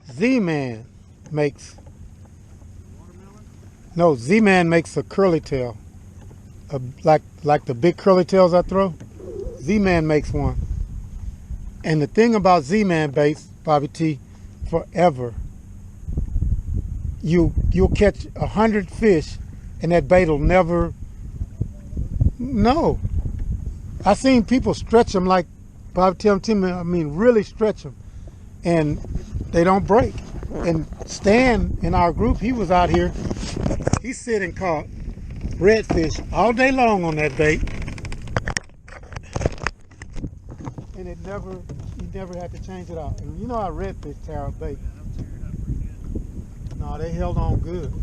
Z-Man makes, no, Z-Man makes a curly tail. Like the big curly tails I throw. Z-Man makes one. And the thing about Z-Man baits, Bobby T, forever, you'll catch 100 fish and that bait will never, no. I seen people stretch them like Bobby T, I mean really stretch them, and they don't break. And Stan in our group, he was out here, he sit and caught redfish all day long on that bait, and he never had to change it out. And you know how redfish tear up bait. No, they held on good.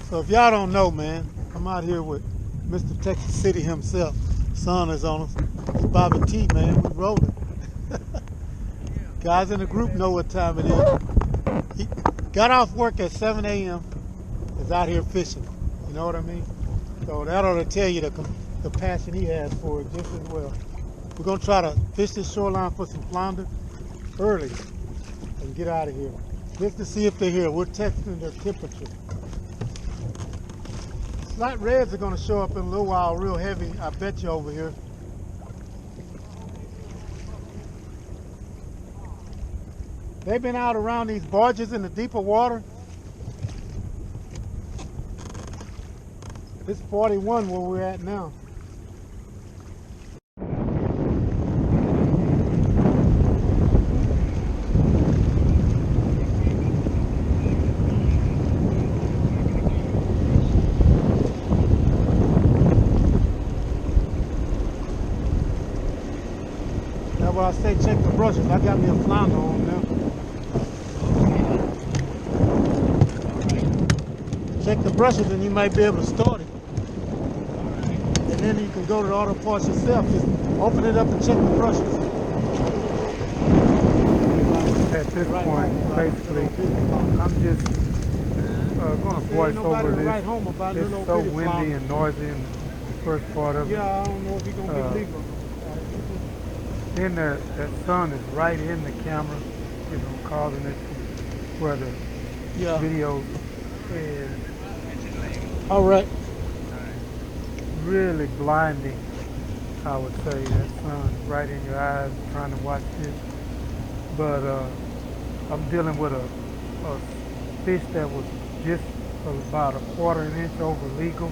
So if y'all don't know, man, I'm out here with Mr. Texas City himself. Sun is on us. It's Bobby T, man. We rolling. Guys in the group know what time it is. He got off work at 7 a.m. is out here fishing. You know what I mean? So that ought to tell you the passion he has for it just as well. We're going to try to fish this shoreline for some flounder early and get out of here. Just to see if they're here. We're testing their temperature. Slight reds are going to show up in a little while real heavy, I bet you, over here. They've been out around these barges in the deeper water. It's 41 where we're at now. That's why I say check the brushes. I got me a flounder on now. Check the brushes and you might be able to start it. And then you can go to the auto parts yourself. Just open it up and check the brushes. At this point, basically, I'm just going to voice over this. It's so windy and noisy in the first part of it. Yeah, I don't know if you're going to believe it. Then that sun is right in the camera, you know, causing it to where the video is. All right. Really blinding, I would say. That sun right in your eyes trying to watch this. But I'm dealing with a fish that was just about a quarter of an inch over legal.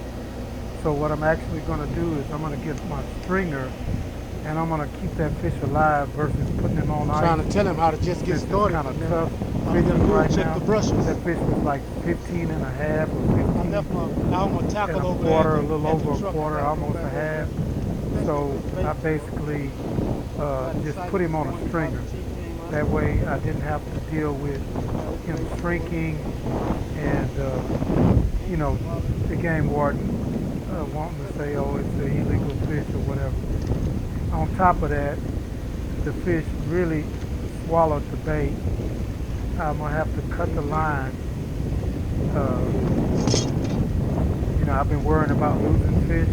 So what I'm actually going to do is I'm going to get my stringer and I'm going to keep that fish alive versus putting him on ice. Trying to tell him how to just get started. Kind of tough. I'm going to right check now. The brushes. That fish was like 15 and a half or 15. I left my tackle over quarter, a little over a quarter, almost a half. So I basically just put him on a stringer. That way I didn't have to deal with him shrinking and, you know, the game warden wanting to say, oh, it's an illegal fish or whatever. On top of that, the fish really swallowed the bait. I'm going to have to cut the line. You know, I've been worrying about losing fish,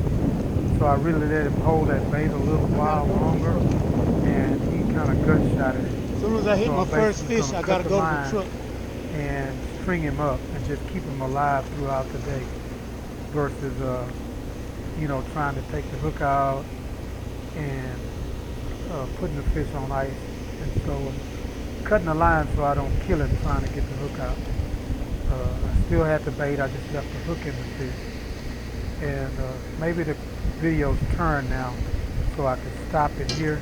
so I really let him hold that bait a little while longer, and he kind of gut-shotted it. As soon as I hit my first fish, I got to go to the truck and string him up and just keep him alive throughout the day versus, you know, trying to take the hook out and putting the fish on ice. And so cutting the line so I don't kill him trying to get the hook out. I still had the bait, I just left the hook in the fish. And maybe the video's turned now so I can stop it here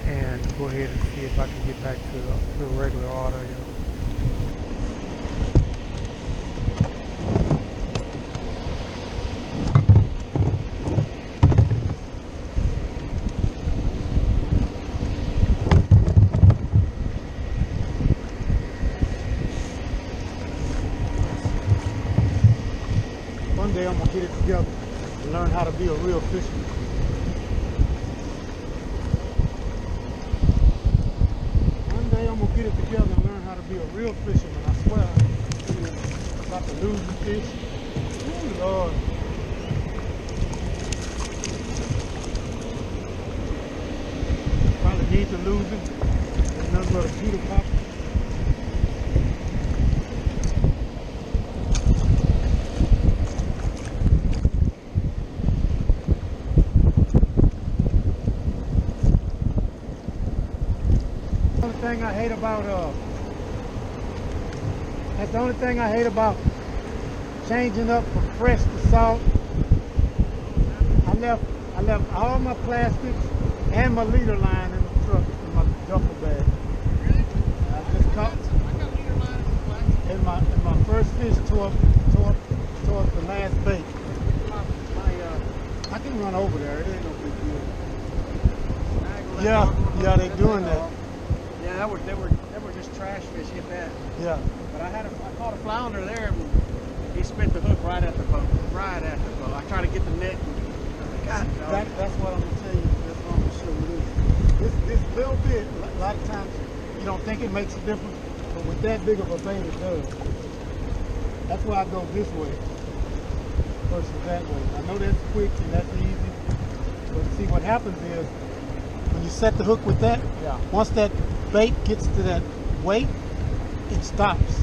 and go ahead and see if I can get back to the regular order. You know. One day I'm gonna get it together and learn how to be a real fisherman. One day I'm gonna get it together and learn how to be a real fisherman. I swear. I'm about to lose the fish. Oh Lord. Probably need to lose it. There's nothing but a Peter pop. thing I hate about changing up from fresh to salt. I left all my plastics and my leader line in the truck in my duffel bag. Really? I just caught. I got leader lines and plastic. And my first fish tore the last bait. I can run over there. It ain't no big deal. Yeah, they doing that. Yeah, they were just trash fish. Hit that. Yeah. But I caught a flounder there, and he spit the hook right at the boat. Right at the boat. I tried to get the net. And, God, that's what I'm gonna tell you. That's what I'm gonna show you. This little bit. A lot of times you don't think it makes a difference, but with that big of a bait, it does. That's why I go this way versus that way. I know that's quick and that's easy, but see what happens is when you set the hook with that, once that bait gets to that weight, it stops.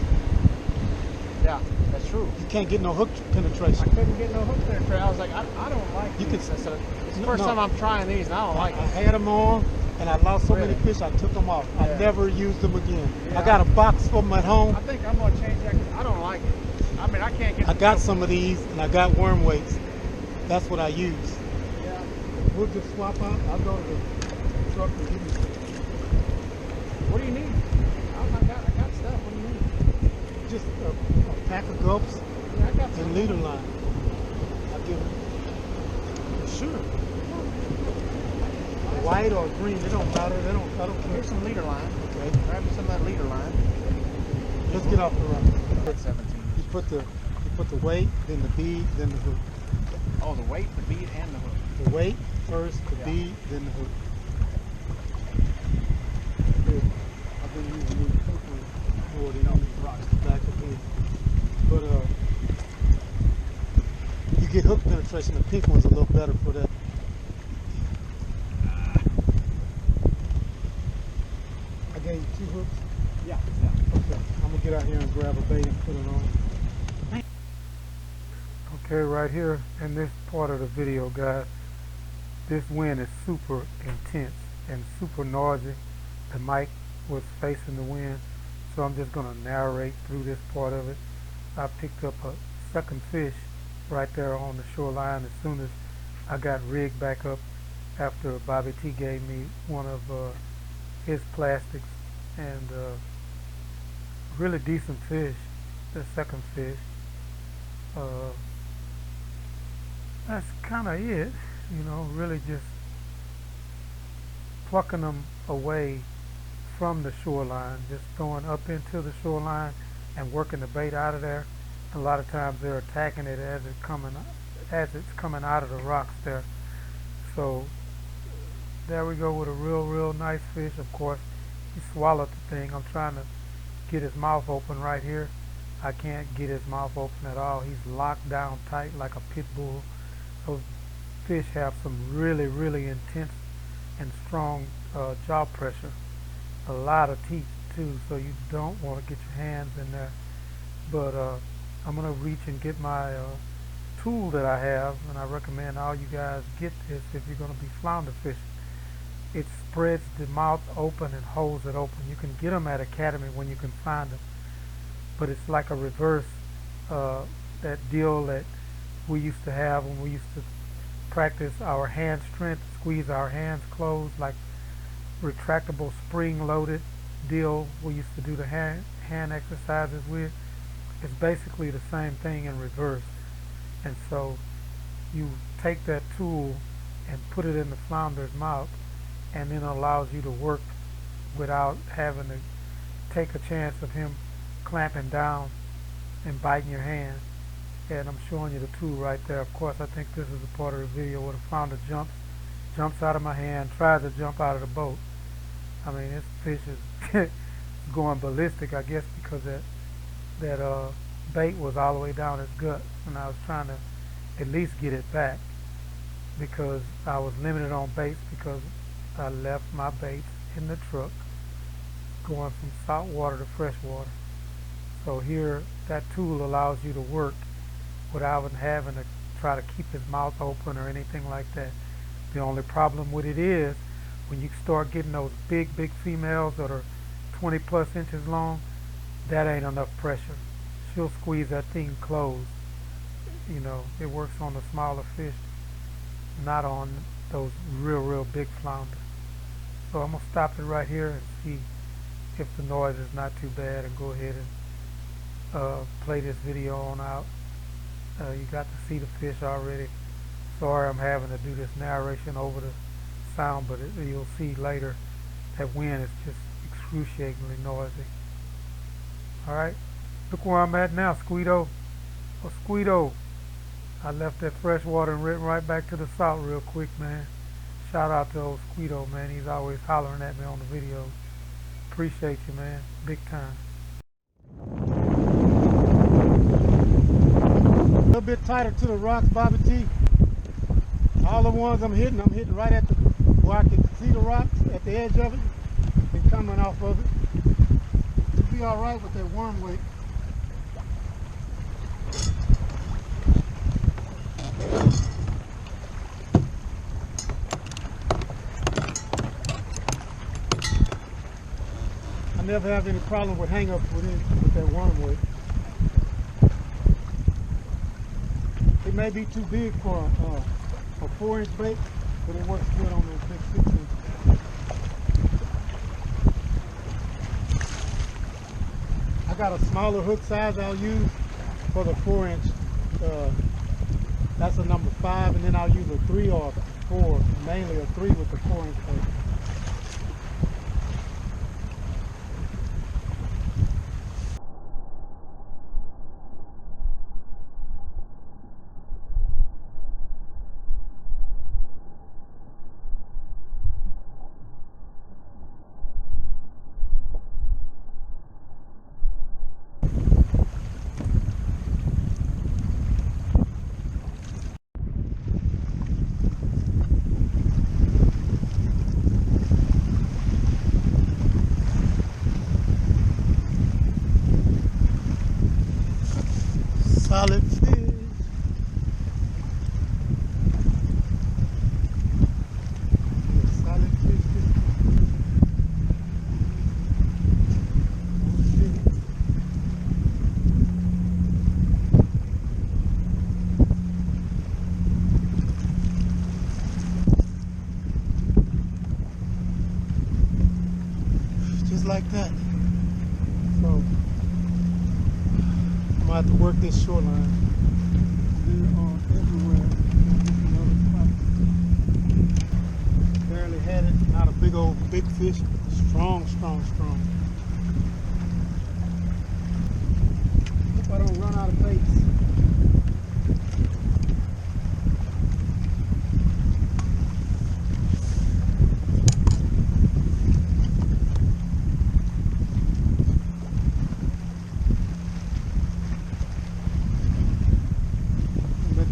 Yeah, that's true. You can't get no hook penetration. I couldn't get no hook penetration. I was like, I don't like you these. Could, it's the first time I'm trying these, and I don't like them. I had them on, and I lost so many fish, I took them off. I never used them again. Yeah. I got a box for them at home. I think I'm going to change that because I don't like it. I mean, I can't get. I got some of these, and I got worm weights. That's what I use. Yeah. We'll just swap out. I'll go to the truck and give you some. What do you need? I got stuff. What do you need? Just a pack of gulps Yeah, I got some. and leader line. I'll give it. Sure. White or green, they don't matter. I don't care. Here's some leader line. Okay. Grab me some of that leader line. Let's get off the run. 17. You put the weight, then the bead, then the hook. Oh, the weight, the bead, and the hook. The weight first, the bead, then the hook. Good. I've been using these pink ones more than these rocks back up here. But you get hook penetration. The pink one's a little better for that. I gave you 2 hooks. Yeah. Okay. I'm gonna get out here and grab a bait and put it on. Okay, right here in this part of the video, guys, this wind is super intense and super noisy. The mic was facing the wind, so I'm just going to narrate through this part of it. I picked up a second fish right there on the shoreline as soon as I got rigged back up after Bobby T gave me one of his plastics, and really decent fish, the second fish. That's kind of it, you know, really just plucking them away from the shoreline, just throwing up into the shoreline and working the bait out of there. A lot of times they're attacking it as it's coming out of the rocks there. So there we go with a real nice fish. Of course, he swallowed the thing. I'm trying to get his mouth open right here. I can't get his mouth open at all. He's locked down tight like a pit bull. Those fish have some really intense and strong jaw pressure. A lot of teeth too, so you don't want to get your hands in there. But I'm going to reach and get my tool that I have, and I recommend all you guys get this if you're going to be flounder fishing. It spreads the mouth open and holds it open. You can get them at Academy when you can find them. But it's like a reverse that deal that we used to have when we used to practice our hand strength, squeeze our hands closed, like retractable spring-loaded deal we used to do the hand exercises with. It's basically the same thing in reverse. And so you take that tool and put it in the flounder's mouth, and then it allows you to work without having to take a chance of him clamping down and biting your hand. And I'm showing you the tool right there. Of course, I think this is a part of the video where the flounder jumps out of my hand, tries to jump out of the boat. I mean, this fish is going ballistic, I guess, because that bait was all the way down his gut, and I was trying to at least get it back because I was limited on baits because I left my baits in the truck going from salt water to fresh water. So here, that tool allows you to work without having to try to keep his mouth open or anything like that. The only problem with it is when you start getting those big females that are 20 plus inches long, that ain't enough pressure. She'll squeeze that thing closed. You know, it works on the smaller fish, not on those real big flounders. So I'm gonna stop it right here and see if the noise is not too bad, and go ahead and play this video on out. You got to see the fish already. Sorry I'm having to do this narration over the sound, but you'll see later that wind is just excruciatingly noisy. Alright, look where I'm at now, Squeedo. Oh, Squeedo. I left that fresh water and went right back to the salt real quick, man. Shout out to old Squeedo, man. He's always hollering at me on the videos. Appreciate you, man. Big time. A little bit tighter to the rocks, Bobby T. All the ones I'm hitting right at the, where I can see the rocks at the edge of it and coming off of it. It'll be all right with that worm weight. I never have any problem with hang-ups with that worm weight. It may be too big for a 4-inch bait, but it works good on those big 6-inch. I got a smaller hook size I'll use for the 4-inch. That's a number 5, and then I'll use a 3 or a 4, mainly a 3 with the 4-inch bait. Solid fish. Solid fish. Just like that. So I'm gonna have to work this shoreline. They're everywhere. Barely had it. Not a big fish. Strong. Hope I don't run out of baits.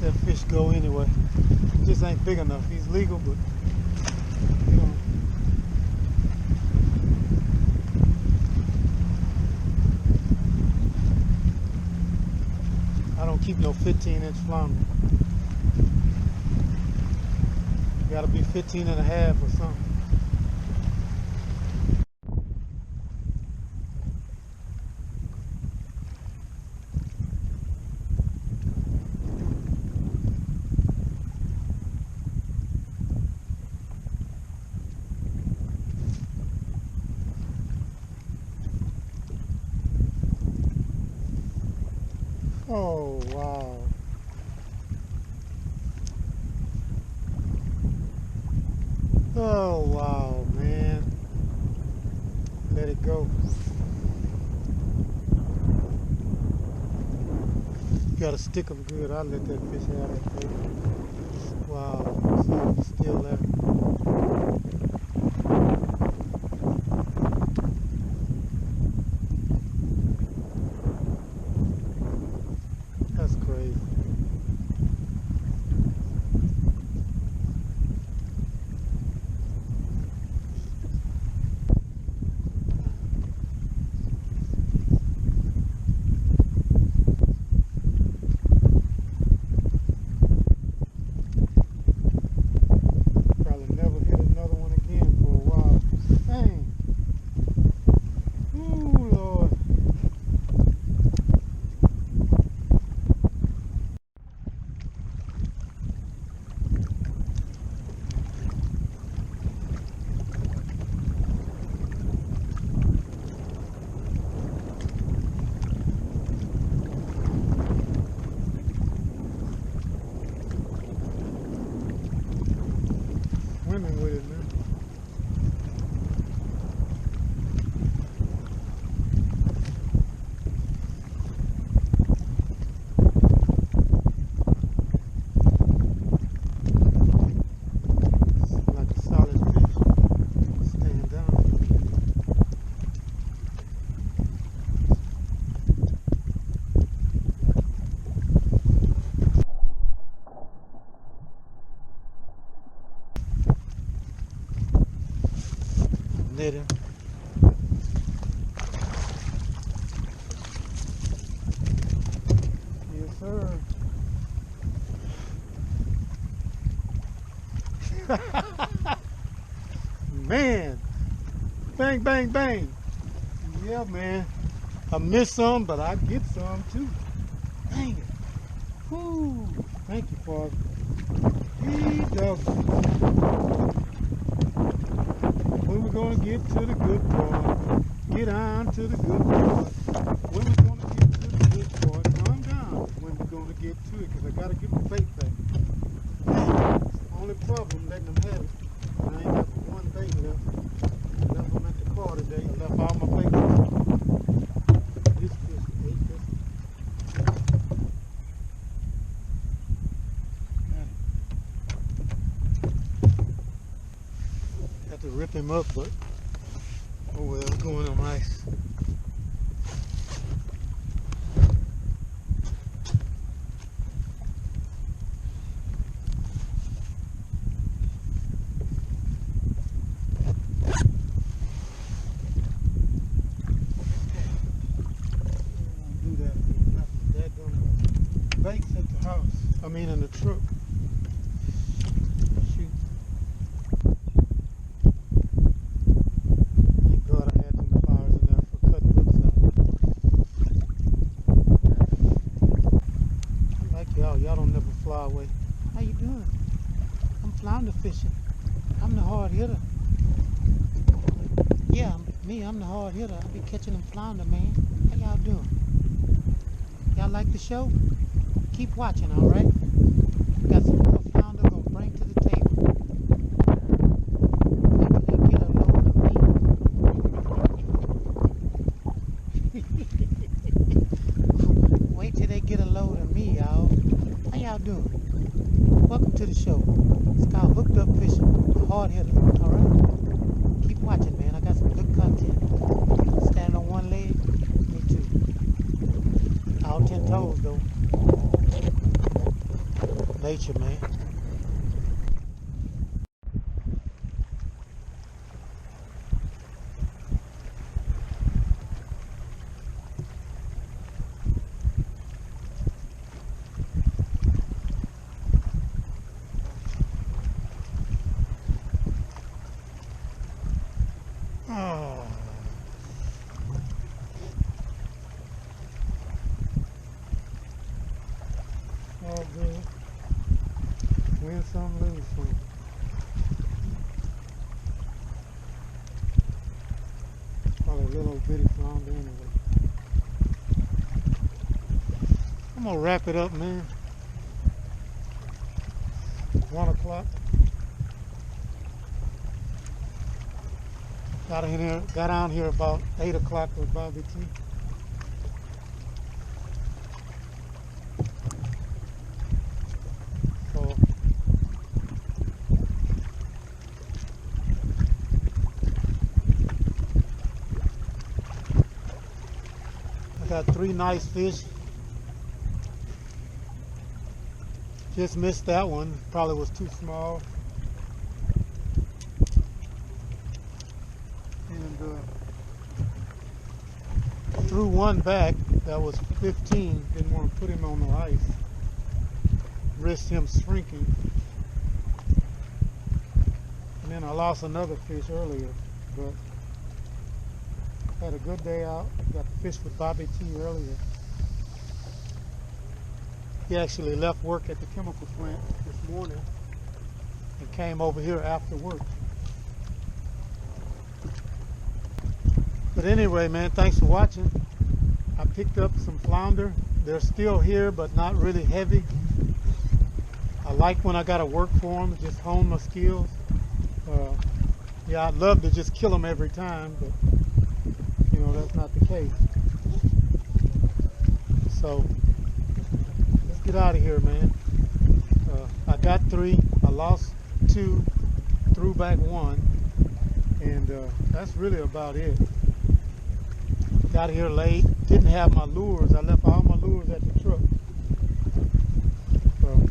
That fish go anyway. It just ain't big enough. He's legal, but you know. I don't keep no 15-inch flounder. Gotta be 15 and a half or something. Oh, wow. Oh, wow, man. Let it go. You gotta stick them good. I'll let that fish have that thing. Wow. See, it's still there. That's crazy. Probably never hit another one again. at him. Yes, sir. Man, bang, bang, bang. Yeah, man. I missed some, but I get some too. Dang it. Woo. Thank you, Father. He does. When we gonna get to the good part? Get on to the good part. When we gonna get to the good part? Calm down. When we gonna get to it? Because I gotta get my bait back. It's the only problem letting them have it. I ain't got one bait left. I left them at the car today. I left all my bait. This fish ate this. Had to rip him up, but oh well, going on ice. Baits at the house. I mean in the truck. Shoot. Thank God I had them pliers in there for cutting hooks out. I like y'all. Y'all don't never fly away. How you doing? I'm flounder fishing. I'm the hard hitter. Yeah, I'm the hard hitter. I be catching them flounder, man. How y'all doing? Y'all like the show? Keep watching, all right? Got some more flounder gonna bring to the table. Maybe they get a load of me. Wait till they get a load of me, y'all. How y'all doing? Welcome to the show. It's called Hooked Up Fishing, the hard hitter, all right? Keep watching, man. I got some good content. Standing on one leg, me too. All 10 toes, though. Nature, man. Oh. All good. Win some, lose some. Probably a little bitty flounder anyway. I'm gonna wrap it up, man. 1 o'clock. Got on here about 8 o'clock with Bobby T. So I got 3 nice fish. Just missed that one. Probably was too small. And threw one back that was 15. Didn't want to put him on the ice. Risked him shrinking. And then I lost another fish earlier. But had a good day out. Got to fish with Bobby T earlier. He actually left work at the chemical plant this morning and came over here after work. But anyway, man, thanks for watching. I picked up some flounder. They're still here, but not really heavy. I like when I got to work for them, just hone my skills. Yeah, I'd love to just kill them every time, but you know, that's not the case. So let's get out of here, man. I got 3, I lost 2, threw back 1, and that's really about it. Got here late, didn't have my lures. I left all my lures at the truck. So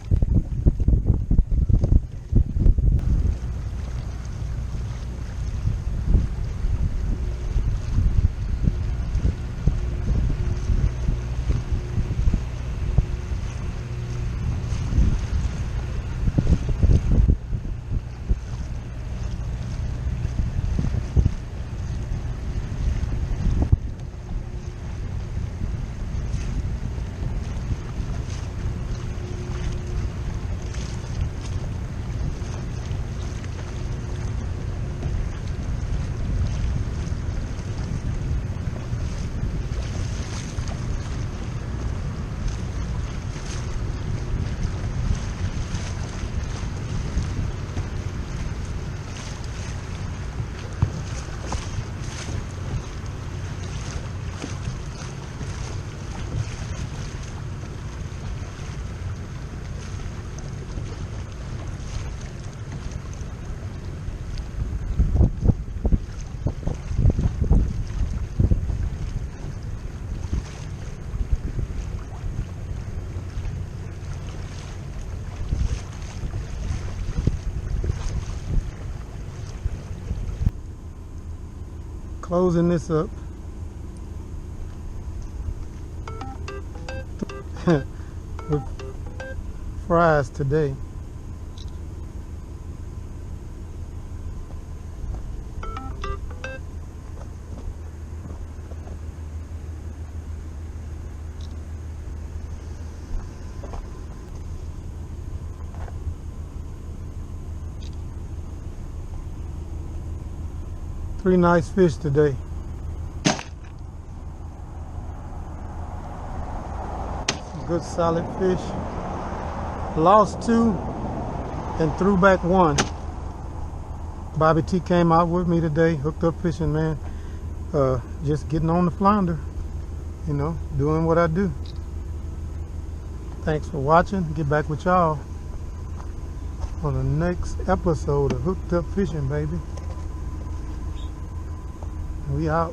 Closing this up. With fries today. Three nice fish today. Some good solid fish. Lost 2 and threw back 1. Bobby T came out with me today, hooked up fishing, man. Just getting on the flounder, you know, doing what I do. Thanks for watching. Get back with y'all on the next episode of Hooked Up Fishing, baby. We out.